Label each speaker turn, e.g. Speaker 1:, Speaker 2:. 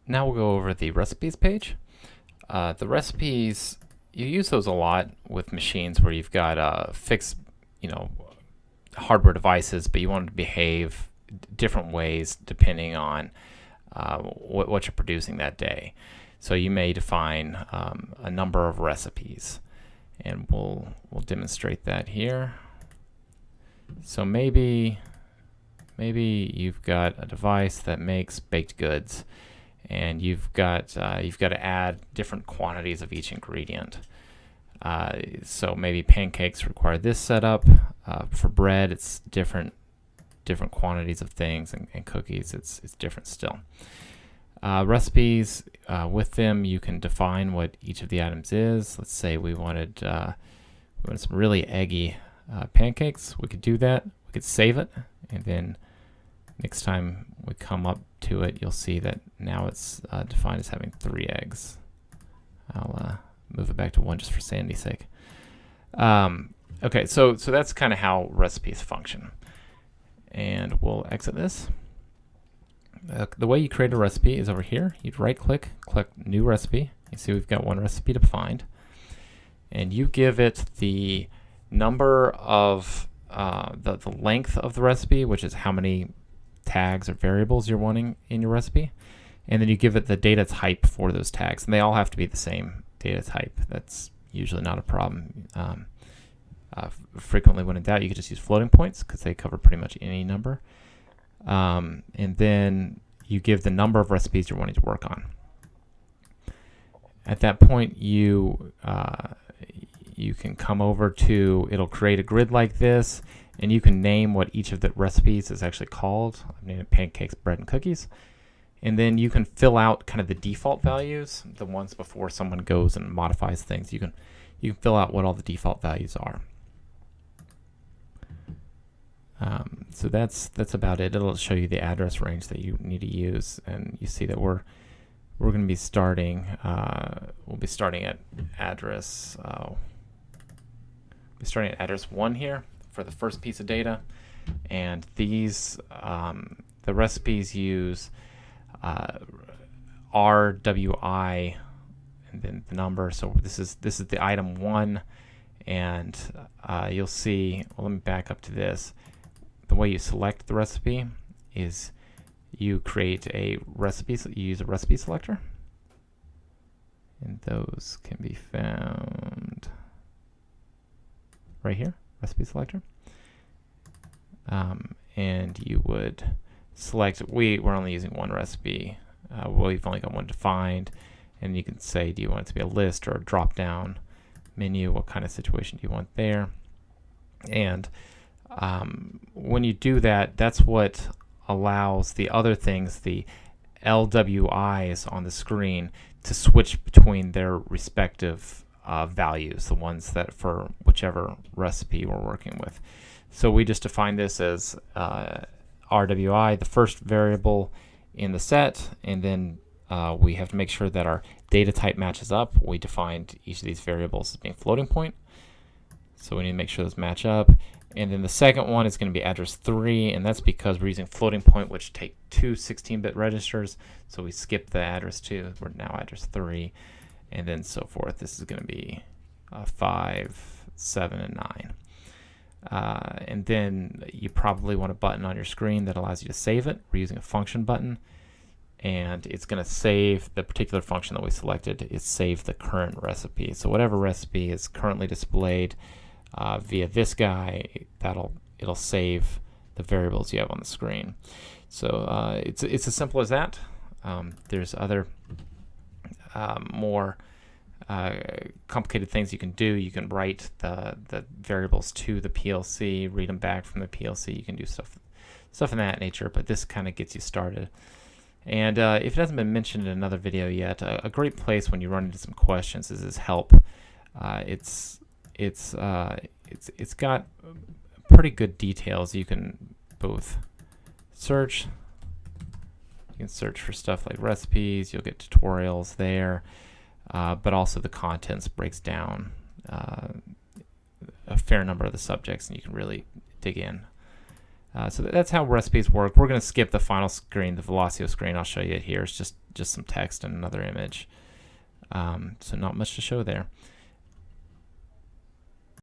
Speaker 1: Now we'll go over the recipes page. The recipes, you use those a lot with machines where you've got fixed, hardware devices, but you want them to behave different ways depending on what you're producing that day. So you may define a number of recipes, and we'll demonstrate that here. So maybe you've got a device that makes baked goods, and you've got to add different quantities of each ingredient. So maybe pancakes require this setup. For bread, it's different quantities of things, and cookies, it's different still. Recipes, with them you can define what each of the items is. Let's say we wanted some really eggy pancakes. We could do that. We could save it, and then next time we come up to it, you'll see that now it's defined as having 3 eggs. I'll move it back to 1 just for sanity's sake. Okay, so that's kind of how recipes function. And we'll exit this. The way you create a recipe is over here. You'd right-click, click New Recipe. You see we've got 1 recipe defined. And you give it the number of the length of the recipe, which is how many tags or variables you're wanting in your recipe. And then you give it the data type for those tags. And they all have to be the same data type. That's usually not a problem. Frequently when in doubt, you could just use floating points because they cover pretty much any number. And then you give the number of recipes you're wanting to work on. At that point, you can come over to, it'll create a grid like this, and you can name what each of the recipes is actually called. I've named it pancakes, bread, and cookies. And then you can fill out kind of the default values, the ones before someone goes and modifies things. You can fill out what all the default values are. So that's about it. It'll show you the address range that you need to use, and you see that we're going to be starting. We'll be starting at address. We're starting at address 1 here for the first piece of data, and these the recipes use RWI and then the number. So this is the item 1, and you'll see. Well, let me back up to this. The way you select the recipe is you create a recipe. So you use a recipe selector, and those can be found right here, recipe selector. And you would select. We're only using 1 recipe. We've only got 1 defined, and you can say, do you want it to be a list or a drop-down menu? What kind of situation do you want there? And when you do that, that's what allows the other things, the LWIs on the screen, to switch between their respective values, the ones that for whichever recipe we're working with. So we just define this as RWI, the first variable in the set, and then we have to make sure that our data type matches up. We defined each of these variables as being floating point, so we need to make sure those match up. And then the second one is going to be address 3, and that's because we're using floating point, which take 2 16-bit registers, so we skip the address 2. We're now address 3, and then so forth. This is going to be 5, 7, and 9. And then you probably want a button on your screen that allows you to save it. We're using a function button, and it's going to save the particular function that we selected. Is save the current recipe. So whatever recipe is currently displayed via this guy, it'll save the variables you have on the screen. So it's as simple as that. There's other more complicated things you can do. You can write the variables to the PLC, read them back from the PLC. You can do stuff of that nature, but this kind of gets you started. And if it hasn't been mentioned in another video yet, a great place when you run into some questions is help. It's got pretty good details. You can both search. You can search for stuff like recipes. You'll get tutorials there, but also the contents breaks down a fair number of the subjects, and you can really dig in. So that's how recipes work. We're going to skip the final screen, the Velocio screen. I'll show you it here. It's just some text and another image. So not much to show there.